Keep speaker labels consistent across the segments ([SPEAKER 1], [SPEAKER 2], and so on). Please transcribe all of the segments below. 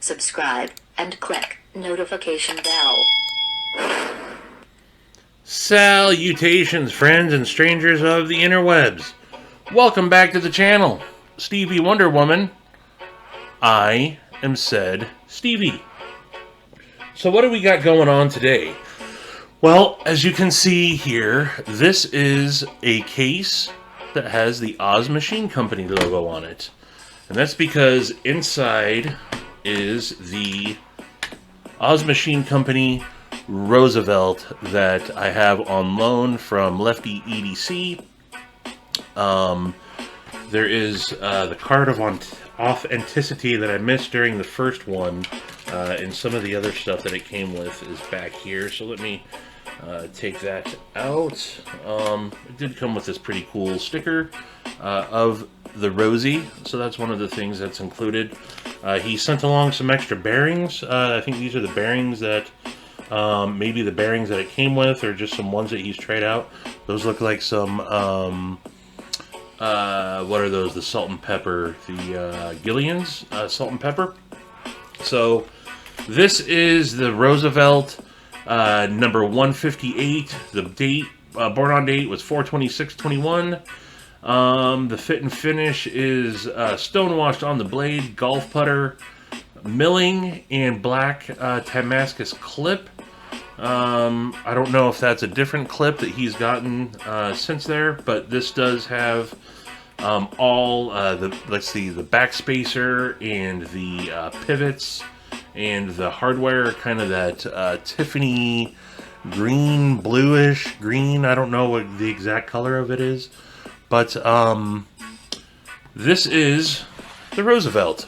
[SPEAKER 1] subscribe, and click notification bell.
[SPEAKER 2] Salutations, friends and strangers of the interwebs. Welcome back to the channel. Stevie Wonder Woman. I am said Stevie. So what do we got going on today? Well, as you can see here, this is a case that has the Oz Machine Company logo on it. And that's because inside is the Oz Machine Company Roosevelt that I have on loan from Lefty EDC. There is the card of authenticity that I missed during the first one, and some of the other stuff that it came with is back here. So let me take that out. It did come with this pretty cool sticker of the Rosie, so that's one of the things that's included. He sent along some extra bearings. I think these are the bearings that maybe the bearings that it came with, or just some ones that he's tried out. Those look like some what are those? The salt and pepper, the Gillian's salt and pepper. So this is the Roosevelt number 158. The date, born on date, was 4/26/21. The fit and finish is stonewashed on the blade, golf putter, milling, and black Damascus clip. I don't know if that's a different clip that he's gotten since there, but this does have all the back spacer and the pivots and the hardware, kind of that Tiffany green, bluish green. I don't know what the exact color of it is, but this is the Roosevelt.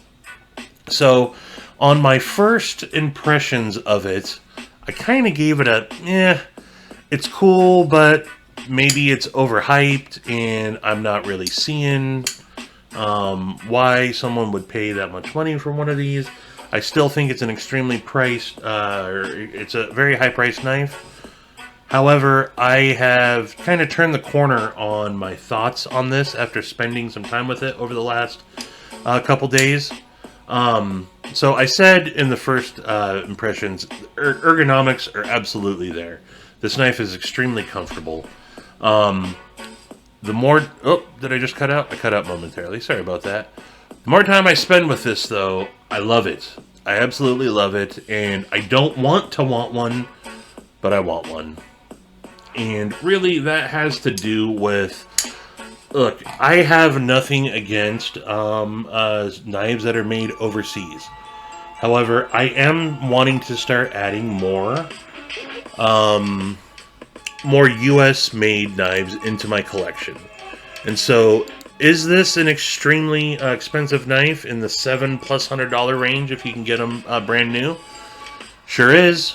[SPEAKER 2] So on my first impressions of it, I kind of gave it a, it's cool, but maybe it's overhyped, and I'm not really seeing why someone would pay that much money for one of these. I still think it's an extremely priced, it's a very high-priced knife. However, I have kind of turned the corner on my thoughts on this after spending some time with it over the last couple days. So I said in the first impressions, ergonomics are absolutely there. This knife is extremely comfortable. The more... Oh, did I just cut out? I cut out momentarily. Sorry about that. The more time I spend with this, though, I love it. I absolutely love it. And I don't want to want one, but I want one. And really, that has to do with... Look, I have nothing against knives that are made overseas. However, I am wanting to start adding more U.S.-made knives into my collection. And so, is this an extremely expensive knife in the $700+ range if you can get them brand new? Sure is.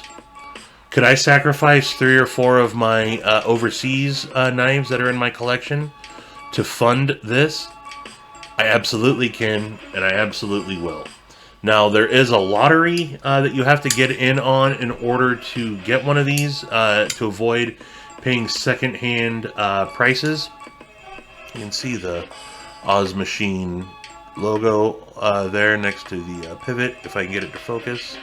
[SPEAKER 2] Could I sacrifice 3 or 4 of my overseas knives that are in my collection to fund this? I absolutely can, and I absolutely will. Now, there is a lottery that you have to get in on in order to get one of these, to avoid paying second-hand prices. You can see the Oz Machine logo there next to the pivot, if I can get it to focus.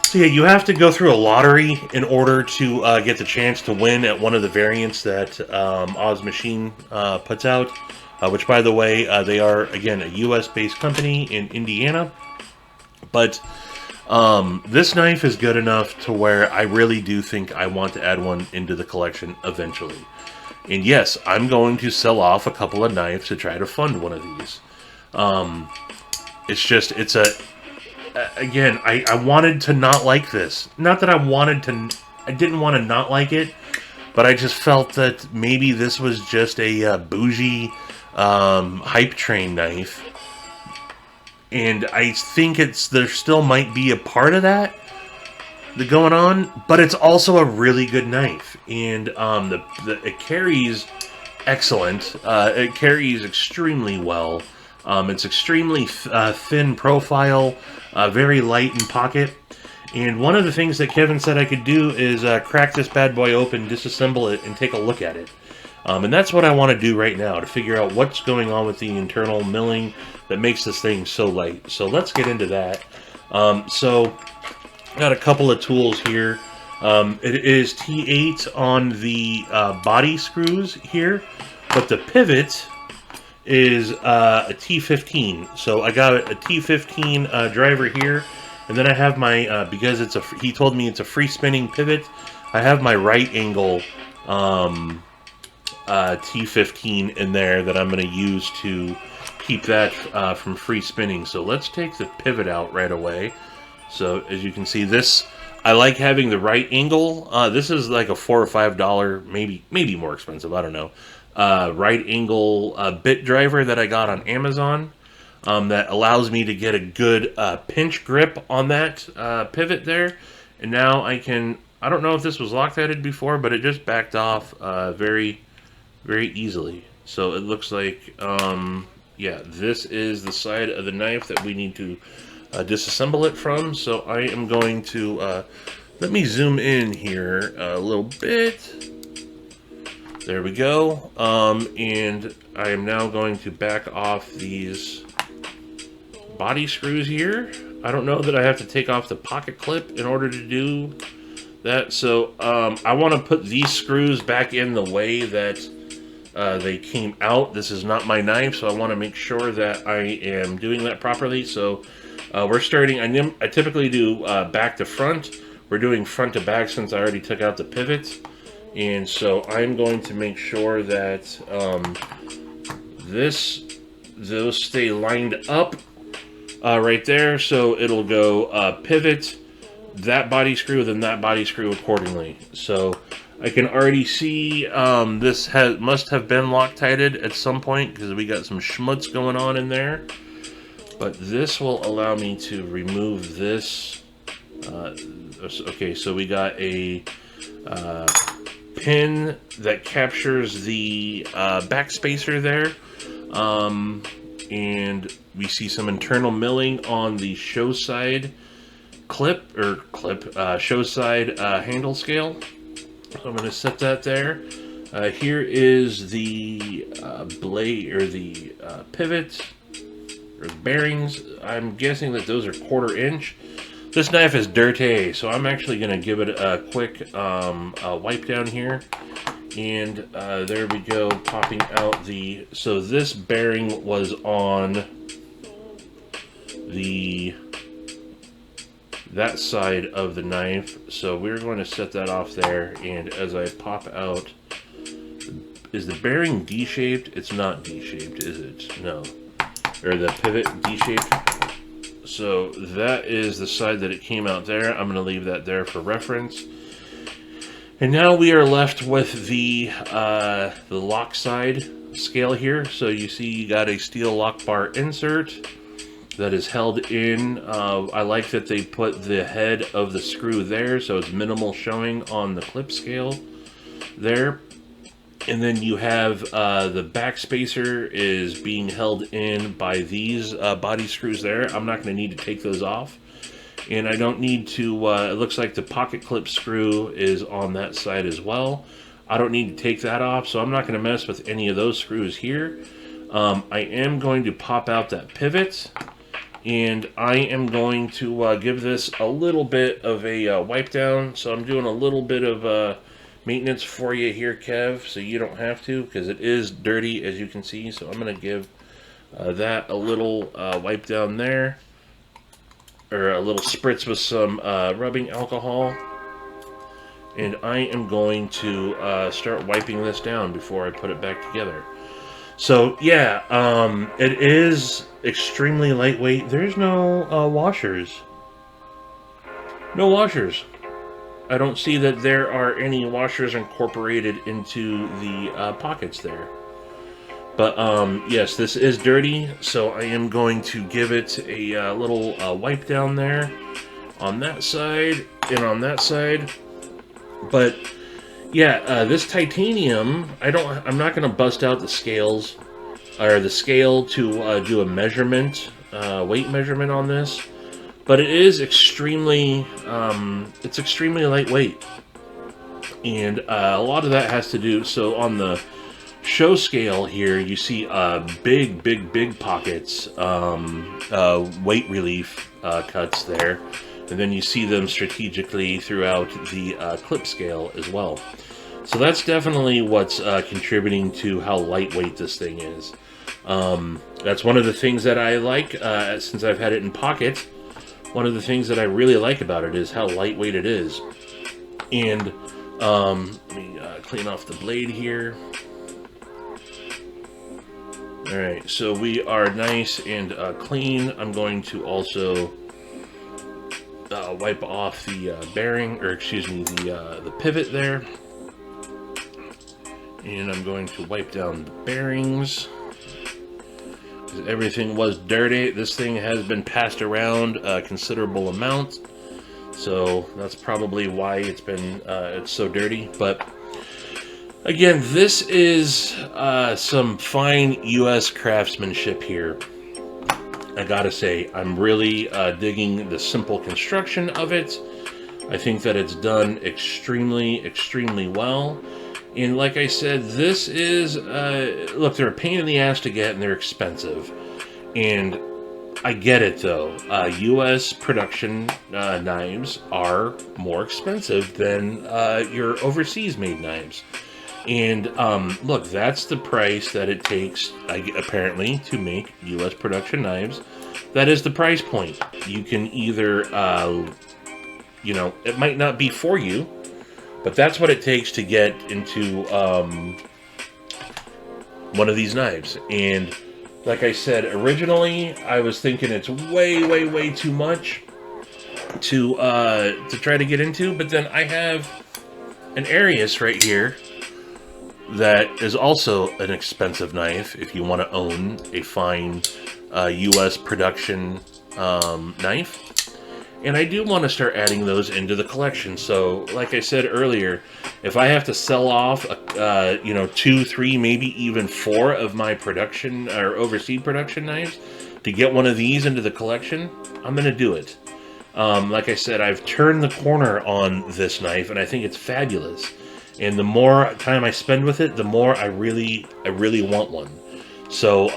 [SPEAKER 2] So yeah, you have to go through a lottery in order to get the chance to win at one of the variants that Oz Machine puts out. Which, by the way, they are, again, a U.S.-based company in Indiana. But this knife is good enough to where I really do think I want to add one into the collection eventually. And yes, I'm going to sell off a couple of knives to try to fund one of these. It's just, it's a... Again, I wanted to not like this. Not that I didn't want to not like it, but I just felt that maybe this was just a bougie hype train knife. And I think there still might be a part of that going on, but it's also a really good knife. And it carries excellent. It carries extremely well. It's extremely thin profile, very light in pocket. And one of the things that Kevin said I could do is crack this bad boy open, disassemble it, and take a look at it. And that's what I want to do right now, to figure out what's going on with the internal milling that makes this thing so light. So let's get into that. So got a couple of tools here. It is T8 on the body screws here, but the pivot is a T15. So I got a T15 driver here, and then I have my, because he told me it's a free spinning pivot, I have my right angle T15 in there that I'm going to use to keep that from free spinning. So let's take the pivot out right away. So as you can see, this, I like having the right angle. This is like a $4 or $5, maybe more expensive, I don't know, right angle bit driver that I got on Amazon that allows me to get a good pinch grip on that pivot there. And now I don't know if this was Loctited before, but it just backed off very easily. So it looks like, yeah, this is the side of the knife that we need to disassemble it from. So I am going to, let me zoom in here a little bit. There we go. And I am now going to back off these body screws here. I don't know that I have to take off the pocket clip in order to do that. So I want to put these screws back in the way that they came out. This is not my knife, so I want to make sure that I am doing that properly. So we're starting, I typically do back to front. We're doing front to back since I already took out the pivot. And so I'm going to make sure that those stay lined up right there. So it'll go pivot, that body screw, then that body screw accordingly. So I can already see this must have been Loctited at some point because we got some schmutz going on in there. But this will allow me to remove this. Okay, so we got a pin that captures the back spacer there. And we see some internal milling on the show side show side handle scale. So I'm going to set that there. Here is the blade, or the pivot, or the bearings. I'm guessing that those are 1/4 inch. This knife is dirty, so I'm actually going to give it a quick wipe down here. And there we go, popping out the... So this bearing was on that side of the knife, so we're going to set that off there. And as I pop out, is the bearing D-shaped? It's not D-shaped, is it? No. Or the pivot D-shaped? So that is the side that it came out there. I'm going to leave that there for reference. And now we are left with the lock side scale here. So you see you got a steel lock bar insert that is held in. I like that they put the head of the screw there, so it's minimal showing on the clip scale there. And then you have the back spacer is being held in by these body screws there. I'm not going to need to take those off. And I don't need to, it looks like the pocket clip screw is on that side as well. I don't need to take that off, so I'm not going to mess with any of those screws here. I am going to pop out that pivot, and I am going to give this a little bit of a wipe down. So I'm doing a little bit of maintenance for you here, Kev, so you don't have to, because it is dirty, as you can see. So I'm going to give that a little wipe down there, or a little spritz with some rubbing alcohol. And I am going to start wiping this down before I put it back together. So yeah, it is extremely lightweight. There's no washers. No washers. I don't see that there are any washers incorporated into the pockets there. But yes, this is dirty, so I am going to give it a little wipe down there on that side and on that side. But yeah, this titanium, I'm not going to bust out the scales or the scale to do a measurement, weight measurement on this. But it is extremely, it's extremely lightweight, and a lot of that has to do. So on the show scale here, you see big pockets, weight relief cuts there, and then you see them strategically throughout the clip scale as well. So that's definitely what's contributing to how lightweight this thing is. That's one of the things that I like, since I've had it in pocket. One of the things that I really like about it is how lightweight it is. And let me clean off the blade here. Alright, so we are nice and clean. I'm going to also wipe off the bearing, or excuse me, the pivot there. And I'm going to wipe down the bearings. Everything was dirty. This thing has been passed around a considerable amount, so that's probably why it's so dirty. But again, this is some fine U.S. craftsmanship here. I gotta say, I'm really digging the simple construction of it. I think that it's done extremely well. And like I said, this is, look, they're a pain in the ass to get and they're expensive. And I get it though. U.S. production knives are more expensive than your overseas made knives. And look, that's the price that it takes, apparently, to make U.S. production knives. That is the price point. You can either, you know, it might not be for you, but that's what it takes to get into one of these knives. And like I said, originally I was thinking it's way too much to try to get into. But then I have an Arius right here that is also an expensive knife if you want to own a fine U.S. production knife. And I do want to start adding those into the collection. So, like I said earlier, if I have to sell off, you know, 2, 3, maybe even 4 of my production or overseas production knives to get one of these into the collection, I'm going to do it. Like I said, I've turned the corner on this knife, and I think it's fabulous. And the more time I spend with it, the more I really want one. So,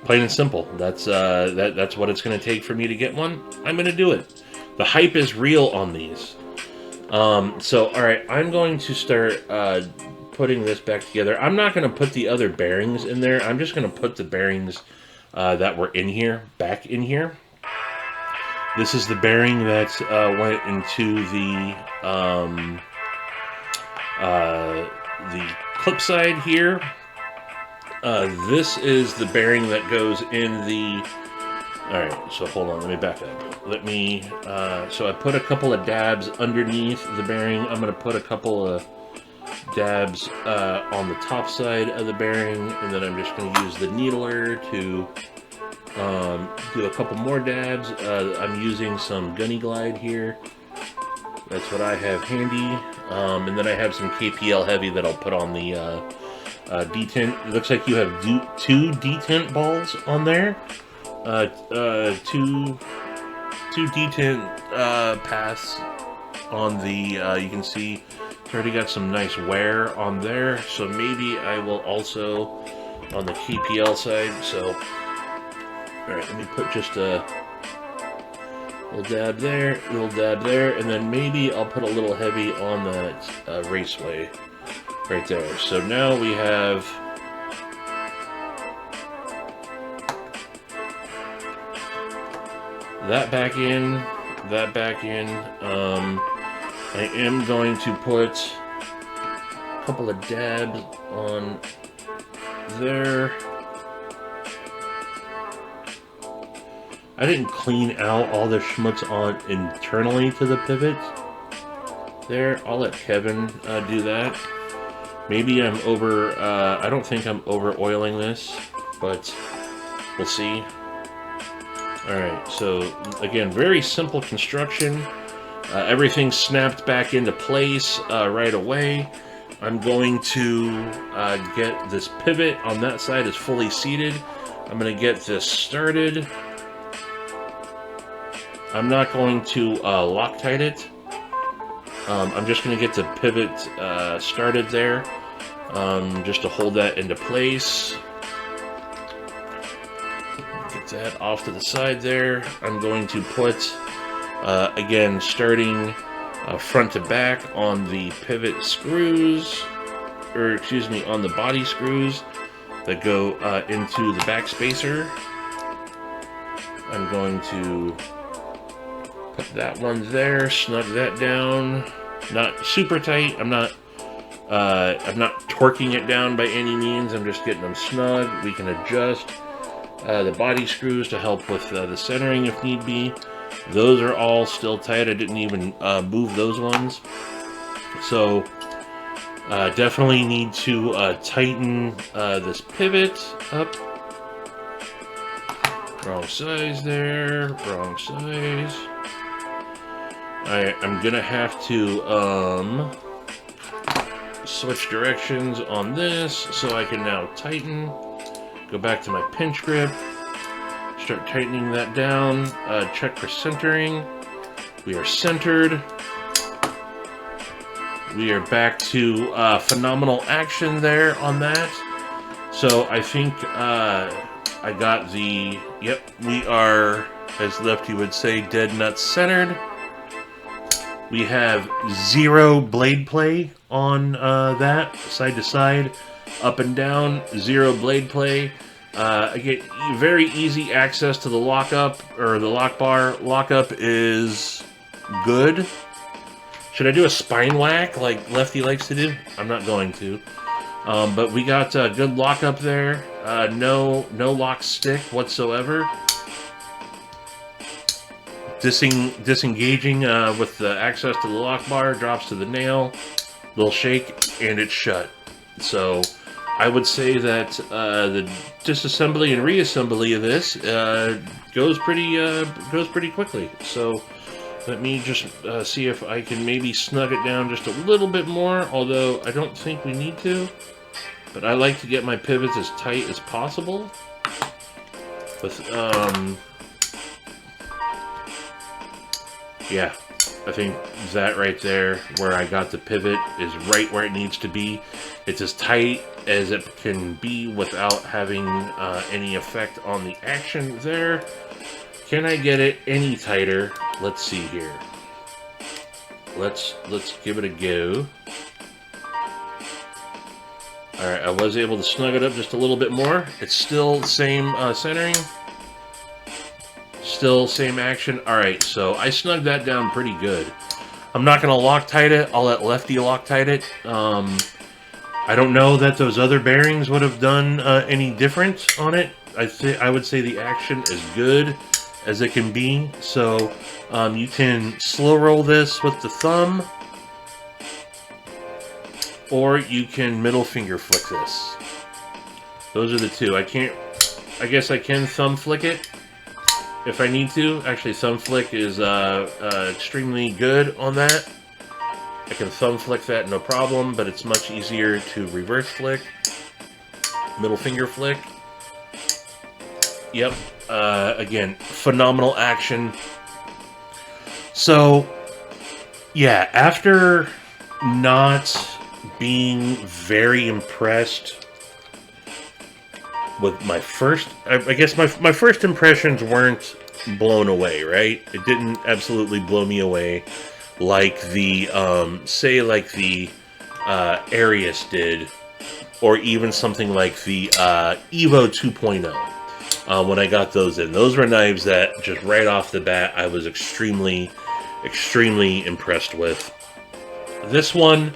[SPEAKER 2] plain and simple. That's what it's going to take for me to get one. I'm going to do it. The hype is real on these. So, all right, I'm going to start putting this back together. I'm not going to put the other bearings in there. I'm just going to put the bearings that were in here back in here. This is the bearing that went into the clip side here. This is the bearing that goes in the... Alright, so hold on, let me back up. Let me... so I put a couple of dabs underneath the bearing. I'm going to put a couple of dabs on the top side of the bearing, and then I'm just going to use the needler to do a couple more dabs. I'm using some Gunny Glide here. That's what I have handy. And then I have some KPL Heavy that I'll put on the detent. It looks like you have 2 detent balls on there. Two detent paths on the, you can see it's already got some nice wear on there. So maybe I will also on the KPL side. So, alright, let me put just a little dab there, and then maybe I'll put a little heavy on that Raceway right there. So now we have that back in, that back in. I am going to put a couple of dabs on there. I didn't clean out all the schmutz on internally to the pivot there. I'll let Kevin do that. Maybe I'm over, I don't think I'm over oiling this, but we'll see. Alright, so again, very simple construction. Everything snapped back into place right away. I'm going to get this pivot on that side is fully seated. I'm going to get this started. I'm not going to Loctite it. I'm just going to get the pivot started there. just to hold that into place. Get that off to the side there. I'm going to put, again, starting front to back on the pivot screws, or excuse me, on the body screws that go into the back spacer. I'm going to put that one there, snug that down. Not super tight. I'm not torquing it down by any means. I'm just getting them snug. We can adjust the body screws to help with the centering if need be. Those are all still tight. I didn't even move those ones. So definitely need to tighten this pivot up. Wrong size there. Wrong size. I'm gonna have to switch directions on this so I can now tighten. Go back to my pinch grip. Start tightening that down. Check for centering. We are centered. We are back to phenomenal action there on that. So I think I got the, yep, we are, as Lefty would say, dead nuts centered. We have 0 blade play on that, side to side, up and down, 0 blade play. I get very easy access to the lockup, or the lock bar. Lockup is good. Should I do a spine whack like Lefty likes to do? I'm not going to. But we got good lockup there. No lock stick whatsoever. Disengaging with the access to the lock bar, drops to the nail, little shake, and it's shut. So I would say that the disassembly and reassembly of this goes pretty quickly. So let me just see if I can maybe snug it down just a little bit more, although I don't think we need to. But I like to get my pivots as tight as possible. With yeah, I think that right there, where I got the pivot, is right where it needs to be. It's as tight as it can be without having any effect on the action there. Can I get it any tighter? Let's see here. Let's give it a go. Alright, I was able to snug it up just a little bit more. It's still the same centering. Still same action. Alright, so I snugged that down pretty good. I'm not going to Loctite it. I'll let Lefty Loctite it. I don't know that those other bearings would have done any different on it. I would say the action is good as it can be. So you can slow roll this with the thumb, or you can middle finger flick this. Those are the two. I guess I can thumb flick it if I need to. Actually, thumb flick is extremely good on that. I can thumb flick that no problem, but it's much easier to reverse flick. Middle finger flick. Yep. Again, phenomenal action. So, yeah, after not being very impressed with my first, I guess my first impressions weren't blown away, right? It didn't absolutely blow me away like the, say like the Arius did, or even something like the Evo 2.0 when I got those in. Those were knives that just right off the bat I was extremely impressed with. This one,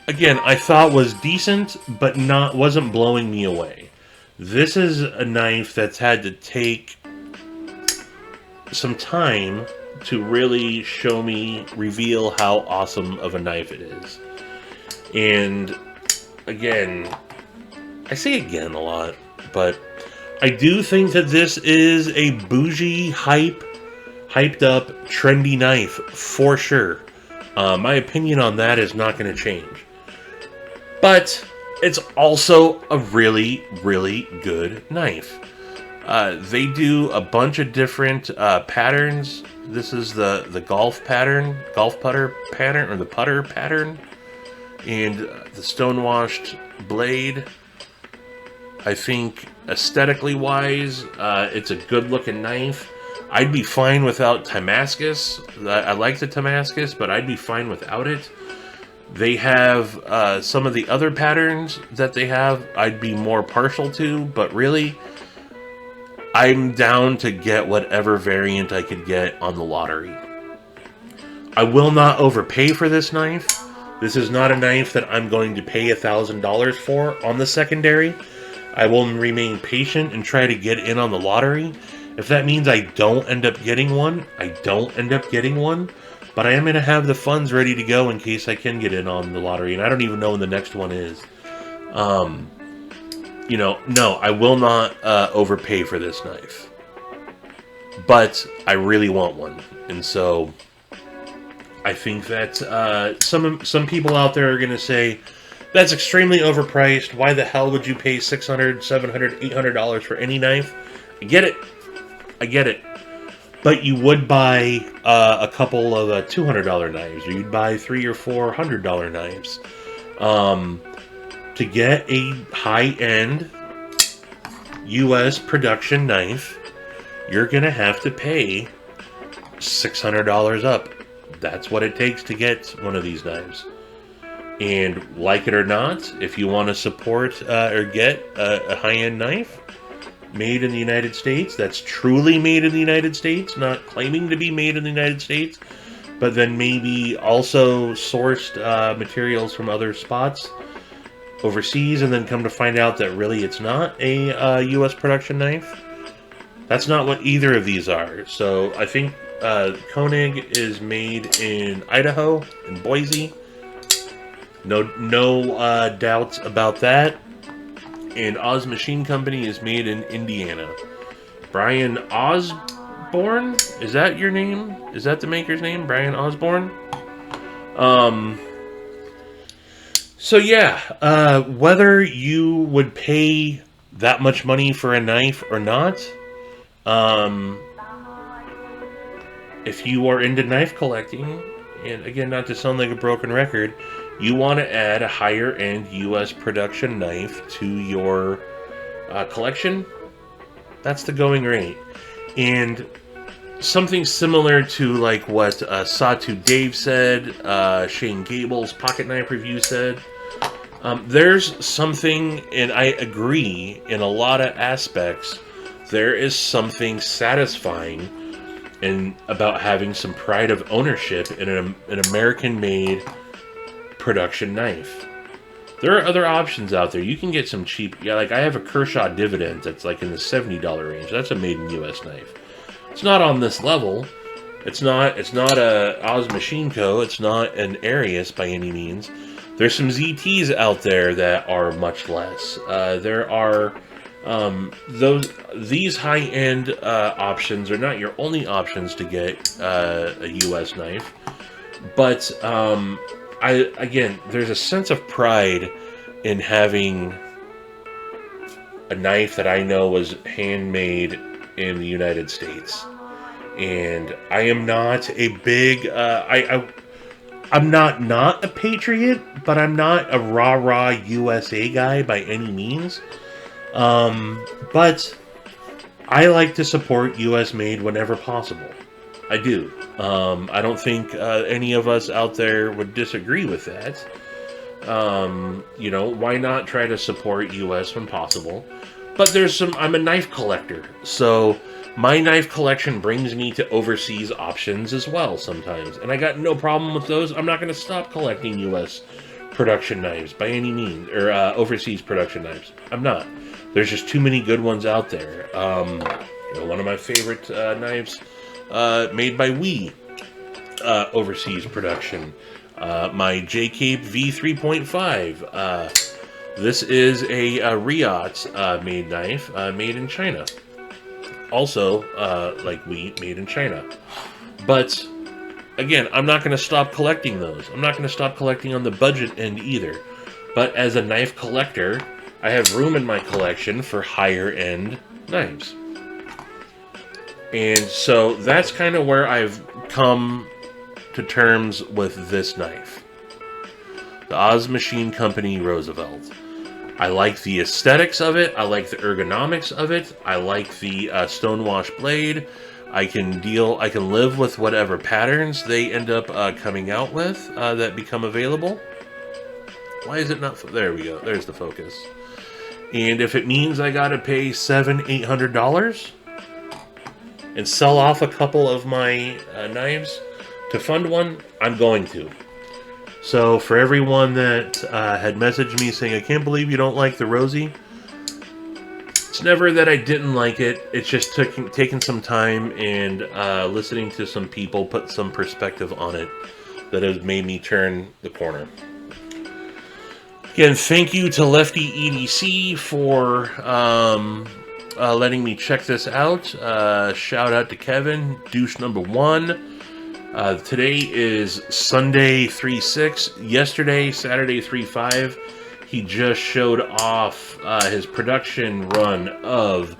[SPEAKER 2] again, I thought was decent, but wasn't blowing me away. This is a knife that's had to take some time to really reveal how awesome of a knife it is. And again, I say again a lot, but I do think that this is a bougie, hyped up, trendy knife for sure. My opinion on that is not going to change. But it's also a really good knife. They do a bunch of different patterns. This is the golf putter pattern, or the putter pattern. And the stone-washed blade, I think aesthetically wise, it's a good-looking knife. I'd be fine without Damascus. I like the Damascus, but I'd be fine without it. They have some of the other patterns that they have I'd be more partial to, but really, I'm down to get whatever variant I could get on the lottery. I will not overpay for this knife. This is not a knife that I'm going to pay $1,000 for on the secondary. I will remain patient and try to get in on the lottery. If that means I don't end up getting one, I don't end up getting one. But I am going to have the funds ready to go in case I can get in on the lottery. And I don't even know when the next one is. You know, no, I will not overpay for this knife. But I really want one. And so I think that some people out there are going to say, that's extremely overpriced. Why the hell would you pay $600, $700, $800 for any knife? I get it. I get it. But you would buy a couple of $200 knives, or you'd buy $300 or $400 knives. To get a high-end U.S. production knife, you're going to have to pay $600 up. That's what it takes to get one of these knives. And like it or not, if you want to support or get a high-end knife made in the United States, that's truly made in the United States, not claiming to be made in the United States, but then maybe also sourced materials from other spots overseas, and then come to find out that really it's not a U.S. production knife. That's not what either of these are. So I think Koenig is made in Idaho, in Boise. No doubts about that. And Oz Machine Company is made in Indiana. Brian Osborne? Is that your name? Is that the maker's name? Brian Osborne? So yeah, whether you would pay that much money for a knife or not, if you are into knife collecting, and again, not to sound like a broken record, you want to add a higher-end U.S. production knife to your collection, that's the going rate. And something similar to like what Sawtooth Dave said, Shane Gable's Pocket Knife Review said, there's something, and I agree in a lot of aspects, there is something satisfying about having some pride of ownership in an American-made production knife. There are other options out there. You can get some cheap, like I have a Kershaw Dividend that's like in the $70 range. That's a made in US knife. It's not on this level. It's not a Oz Machine Co. It's not an Arius by any means. There's some ZTs out there that are much less. There are these high-end options are not your only options to get a US knife, but again, there's a sense of pride in having a knife that I know was handmade in the United States. And I am not a big, I'm not a patriot, but I'm not a rah-rah USA guy by any means. But I like to support US made whenever possible. I do. I don't think any of us out there would disagree with that. You know, why not try to support US when possible? But I'm a knife collector, so my knife collection brings me to overseas options as well sometimes. And I got no problem with those. I'm not going to stop collecting US production knives by any means, or overseas production knives. I'm not. There's just too many good ones out there. You know, one of my favorite knives made by We, overseas production. My J-Cape V3.5. This is a Riot made knife, made in China. Also, like We, made in China. But, again, I'm not going to stop collecting those. I'm not going to stop collecting on the budget end either. But as a knife collector, I have room in my collection for higher end knives. And so that's kind of where I've come to terms with this knife. The Oz Machine Company Roosevelt. I like the aesthetics of it. I like the ergonomics of it. I like the stonewash blade. I can live with whatever patterns they end up coming out with that become available. Why is it not? There we go. There's the focus. And if it means I gotta pay $700-800 and sell off a couple of my knives to fund one, I'm going to. So for everyone that had messaged me saying, I can't believe you don't like the Rosie, it's never that I didn't like it. It's just taking some time and listening to some people put some perspective on it that has made me turn the corner. Again, thank you to Lefty EDC for letting me check this out. Shout out to Kevin, douche number 1. Today is Sunday 3/6. Yesterday, Saturday 3/5. He just showed off his production run of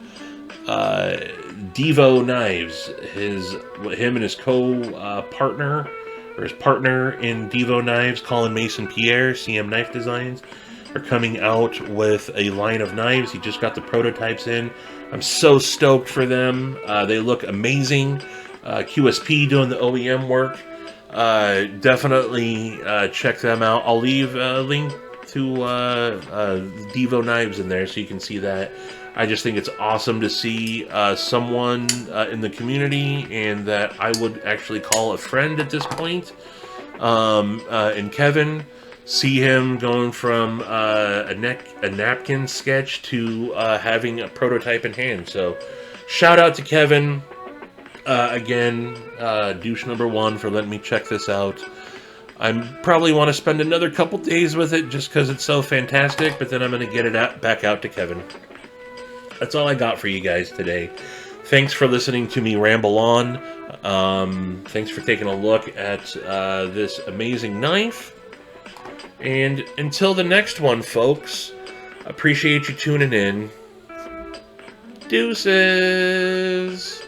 [SPEAKER 2] Devo knives. Him and his co-partner, or his partner in Devo knives, Colin Mason Pierre, CM Knife Designs, are coming out with a line of knives. He just got the prototypes in. I'm so stoked for them. They look amazing. QSP doing the OEM work. Definitely check them out. I'll leave a link to Devo knives in there so you can see that. I just think it's awesome to see someone in the community and that I would actually call a friend at this point. And Kevin, see him going from a napkin sketch to having a prototype in hand. So shout out to Kevin. Again, douche number 1 for letting me check this out. I probably want to spend another couple days with it just because it's so fantastic, but then I'm going to get it back out to Kevin. That's all I got for you guys today. Thanks for listening to me ramble on. Thanks for taking a look at this amazing knife. And until the next one, folks, appreciate you tuning in. Deuces!